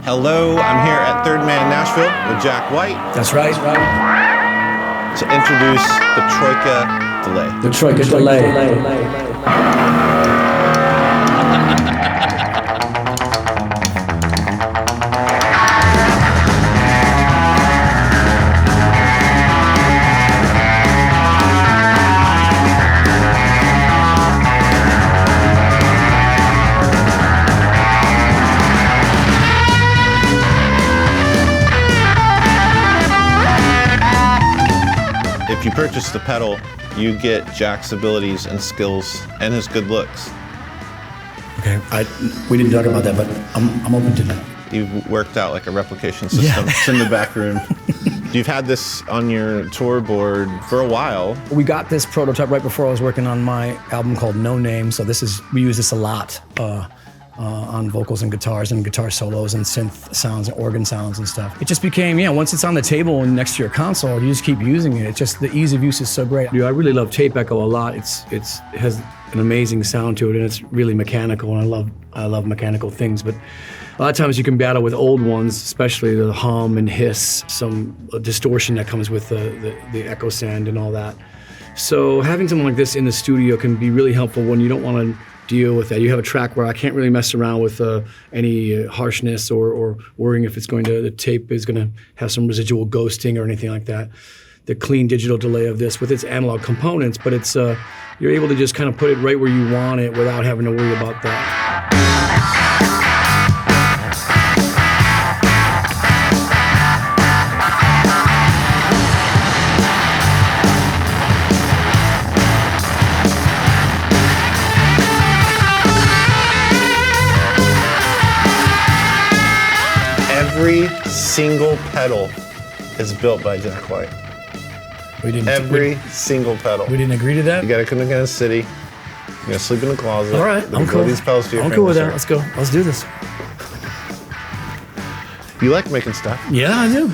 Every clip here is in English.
Hello, I'm here at Third Man Nashville with Jack White. That's right. To introduce the Troika delay. The Troika delay. If you purchase the pedal, you get Jack's abilities and skills and his good looks. Okay, we didn't talk about that, but I'm open to that. You've worked out like a replication system. Yeah. It's in the back room. You've had this on your tour board for a while. We got this prototype right before I was working on my album called No Name, so we use this a lot on vocals and guitars and guitar solos and synth sounds and organ sounds and stuff. It just became, once it's on the table and next to your console, you just keep using it. It's just the ease of use is so great. I really love tape echo a lot. It has an amazing sound to it, and it's really mechanical, and I love mechanical things. But a lot of times you can battle with old ones, especially the hum and hiss, some distortion that comes with the echo sand and all that. So having something like this in the studio can be really helpful when you don't want to deal with that. You have a track where I can't really mess around with any harshness or worrying if the tape is going to have some residual ghosting or anything like that. The clean digital delay of this with its analog components, but it's you're able to just kind of put it right where you want it without having to worry about that. Every single pedal is built by Jack White. Every single pedal. We didn't agree to that? You gotta come to Kansas City. You gotta sleep in the closet. All right, I'm cool. These pedals to your I'm cool with that. fingers. Let's go. Let's do this. You like making stuff. Yeah, I do.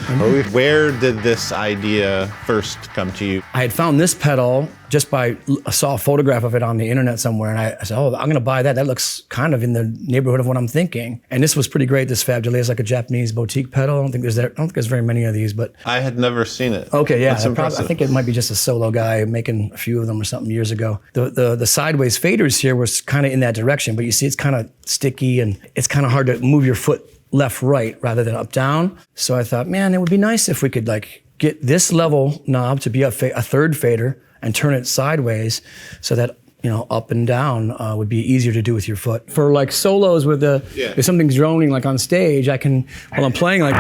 Where did this idea first come to you? I had found this pedal I saw a photograph of it on the internet somewhere, and I said, I'm gonna buy that. That looks kind of in the neighborhood of what I'm thinking. And this was pretty great. This Fab Delay is like a Japanese boutique pedal. I don't think there's very many of these, but. I had never seen it. Okay, yeah. That's impressive. I think it might be just a solo guy making a few of them or something years ago. The sideways faders here was kind of in that direction, but you see it's kind of sticky and it's kind of hard to move your foot left, right, rather than up, down. So I thought, man, it would be nice if we could get this level knob to be a third fader and turn it sideways so that, up and down would be easier to do with your foot. For solos with if something's droning on stage, I can, while I'm playing and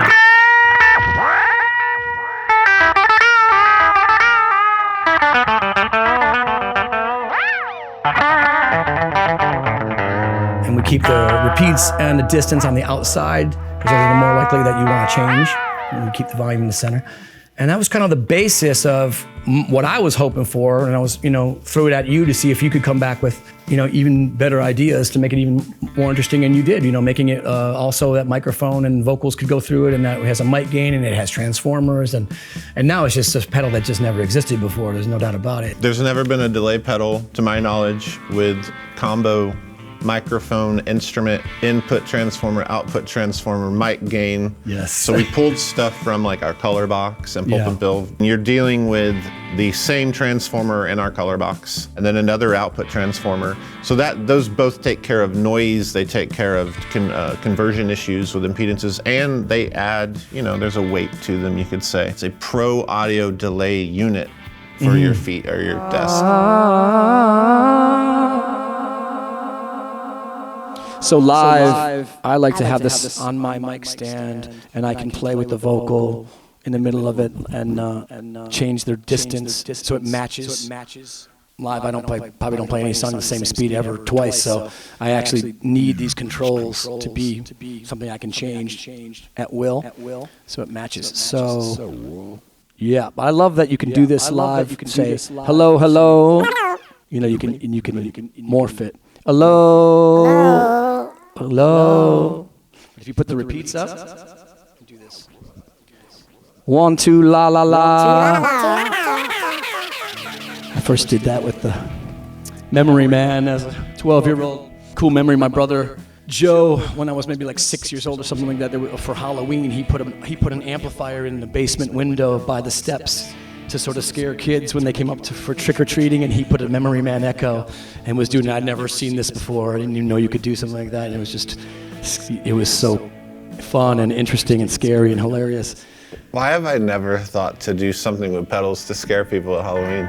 we keep the repeats and the distance on the outside, because those are the more likely that you want to change. And we keep the volume in the center. And that was kind of the basis of what I was hoping for. And I was, threw it at you to see if you could come back with, even better ideas to make it even more interesting. And you did, making it also that microphone and vocals could go through it, and that it has a mic gain and it has transformers. And now it's just a pedal that just never existed before. There's no doubt about it. There's never been a delay pedal, to my knowledge, with combo microphone, instrument, input transformer, output transformer, mic gain. Yes. So we pulled stuff from our color box and Pulp N Peel. You're dealing with the same transformer in our color box and then another output transformer. So those both take care of noise, they take care of conversion issues with impedances, and they add, there's a weight to them, you could say. It's a pro audio delay unit for your feet or your desk. So live, I like to have this on my mic stand, and I can play with the vocal in the middle of it and change their distance so it matches. Live, probably don't play any song the same speed ever twice, so I actually need these controls to be something I can change at will, so it matches. So, yeah, I love that you can do this live. You can say hello, hello. You can morph it. Hello. Hello. If you put the repeats up, do this. 1, 2, la la la. I first did that with the Memory Man as a 12-year-old. Cool memory. My brother Joe, when I was maybe like 6 years old or something like that, for Halloween, he put an amplifier in the basement window by the steps to sort of scare kids when they came up for trick-or-treating, and he put a Memory Man Echo and was doing, I'd never seen this before. I didn't even know you could do something like that. And it was so fun and interesting and scary and hilarious. Why have I never thought to do something with pedals to scare people at Halloween?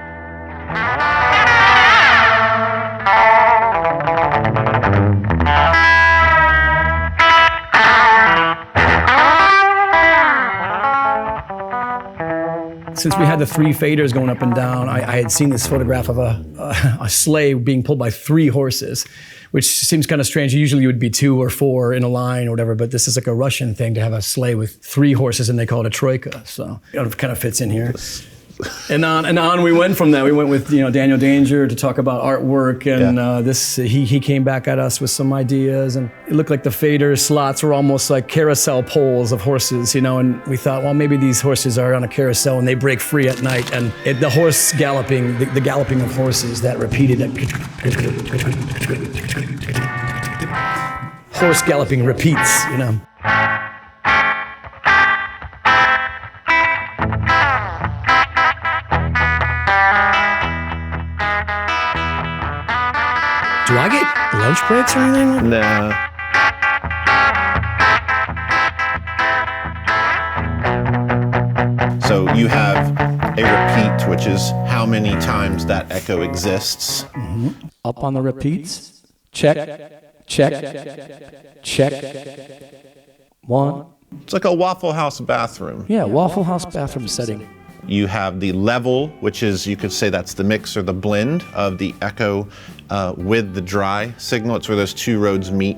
Since we had the 3 faders going up and down, I had seen this photograph of a sleigh being pulled by 3 horses, which seems kind of strange. Usually you would be 2 or 4 in a line or whatever, but this is like a Russian thing to have a sleigh with 3 horses, and they call it a Troika. So it kind of fits in here. And on we went from that. We went with Daniel Danger to talk about artwork, and he came back at us with some ideas, and it looked like the fader slots were almost like carousel poles of horses, and we thought, well, maybe these horses are on a carousel and they break free at night, and the horse galloping, the galloping of horses that repeated, horse galloping repeats, Do I get lunch breaks or anything? Nah. So you have a repeat, which is how many times that echo exists. Mm-hmm. Up on the repeats. Check, check, check. 1. It's like a Waffle House bathroom. Yeah, Waffle House bathroom setting. You have the level, which is, you could say that's the mix or the blend of the echo with the dry signal. It's where those 2 roads meet.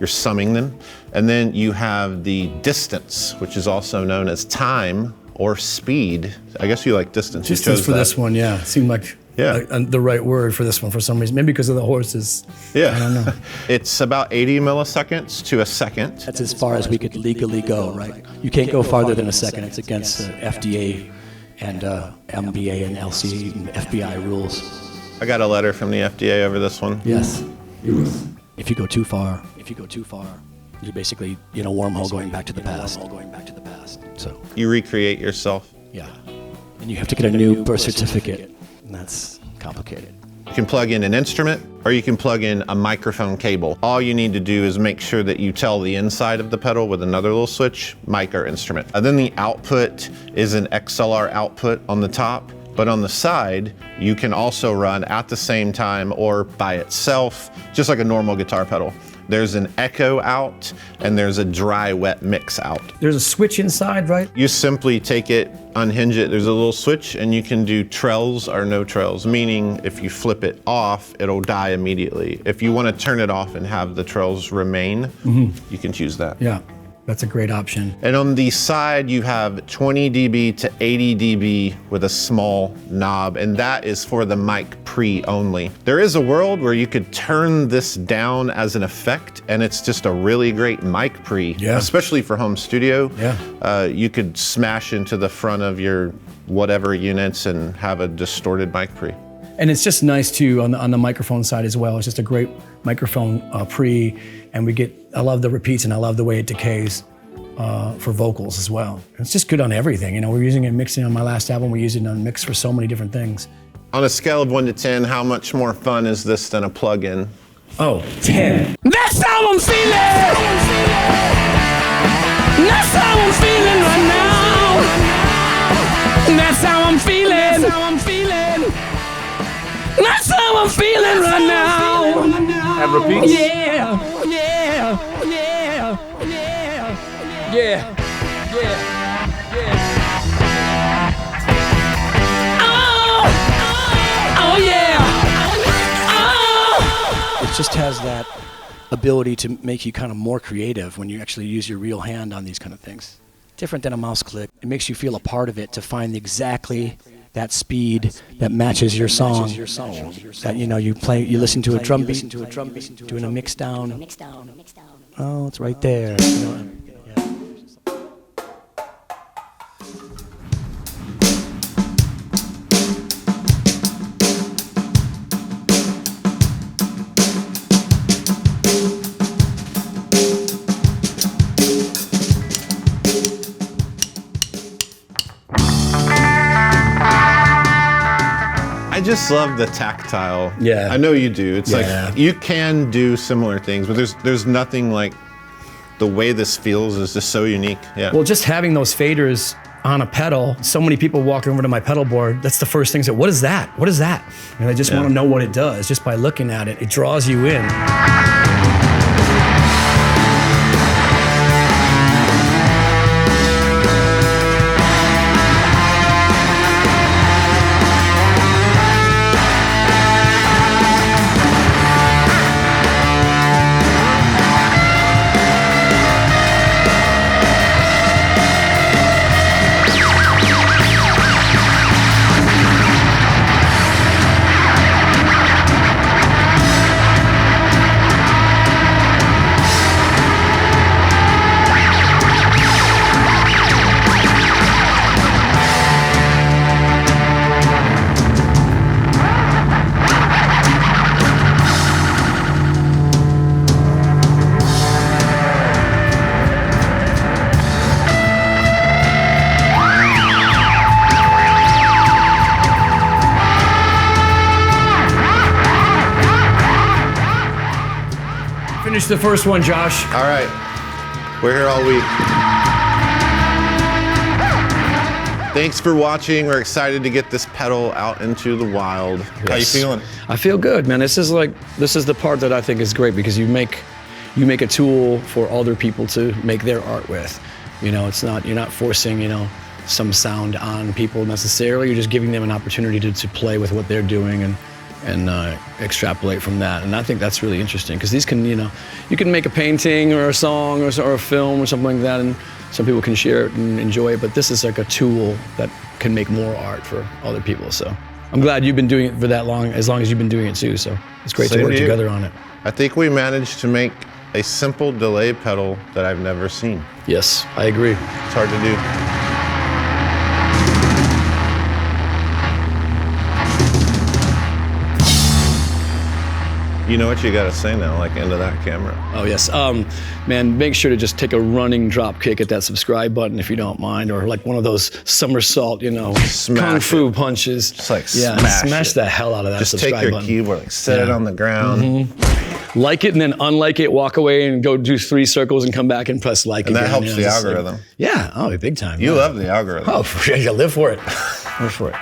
You're summing them. And then you have the distance, which is also known as time or speed. I guess you like distance. Distance for this one, yeah. It seemed like the right word for this one for some reason. Maybe because of the horses. Yeah. I don't know. It's about 80 milliseconds to a second. That's as far as we could legally go, right? You can't go farther than a second. It's against the FDA and MBA and LC and FBI rules. I got a letter from the FDA over this one. Yes. If you go too far, you're basically wormhole going back to the past. So you recreate yourself. Yeah. And you have to get a new birth certificate, and that's complicated. You can plug in an instrument, or you can plug in a microphone cable. All you need to do is make sure that you tell the inside of the pedal with another little switch, mic or instrument. And then the output is an XLR output on the top, but on the side, you can also run at the same time or by itself, just like a normal guitar pedal. There's an echo out, and there's a dry wet mix out. There's a switch inside, right? You simply take it, unhinge it, there's a little switch, and you can do trills or no trills, meaning if you flip it off, it'll die immediately. If you want to turn it off and have the trills remain, you can choose that. Yeah, that's a great option. And on the side, you have 20 dB to 80 dB with a small knob, and that is for the mic pre only. There is a world where you could turn this down as an effect, and it's just a really great mic pre, especially for home studio. Yeah. You could smash into the front of your whatever units and have a distorted mic pre. And it's just nice too on the microphone side as well. It's just a great microphone pre, and I love the repeats, and I love the way it decays for vocals as well. It's just good on everything. We're using it mixing on my last album. We use it on mix for so many different things. On a scale of 1 to 10, how much more fun is this than a plug-in? Oh, 10. That's how I'm feeling. That's how I'm feeling right now. That's how I'm feeling. That's how I'm feeling. That's how I'm feeling right now. And repeats. Yeah, yeah, yeah, yeah, yeah, yeah, yeah. Oh yeah. Oh. It just has that ability to make you kind of more creative when you actually use your real hand on these kind of things. Different than a mouse click. It makes you feel a part of it to find exactly that speed that matches your song. That you listen to a drum beat, doing a mix down. Oh, it's right there. just love the tactile. Yeah. I know you do. It's Yeah. like you can do similar things, but there's nothing like the way this feels is just so unique. Yeah. Well, just having those faders on a pedal, so many people walk over to my pedal board, that's the first thing they say, what is that? What is that? And I just want to know what it does. Just by looking at it, it draws you in. Finish the first one, Josh. All right. We're here all week. Thanks for watching. We're excited to get this pedal out into the wild. How you feeling? I feel good, man. This is the part that I think is great because you make a tool for other people to make their art with. You know, you're not forcing, some sound on people necessarily. You're just giving them an opportunity to play with what they're doing and extrapolate from that. And I think that's really interesting because these can, you can make a painting or a song or a film or something like that, and some people can share it and enjoy it, but this is like a tool that can make more art for other people. So I'm glad you've been doing it for that long, as long as you've been doing it too. So it's great to work together on it. I think we managed to make a simple delay pedal that I've never seen. Yes, I agree. It's hard to do. You know what you gotta say now, like into that camera. Oh yes, man, make sure to just take a running drop kick at that subscribe button if you don't mind, or like one of those somersault, kung fu punches. Just like smash the hell out of that just subscribe take your button. keyboard, like set it on the ground. Like it and then unlike it, walk away and go do 3 circles and come back and press like And again. that helps the algorithm. Yeah, oh, big time. You love the algorithm. Oh, yeah, you live for it. Live for it.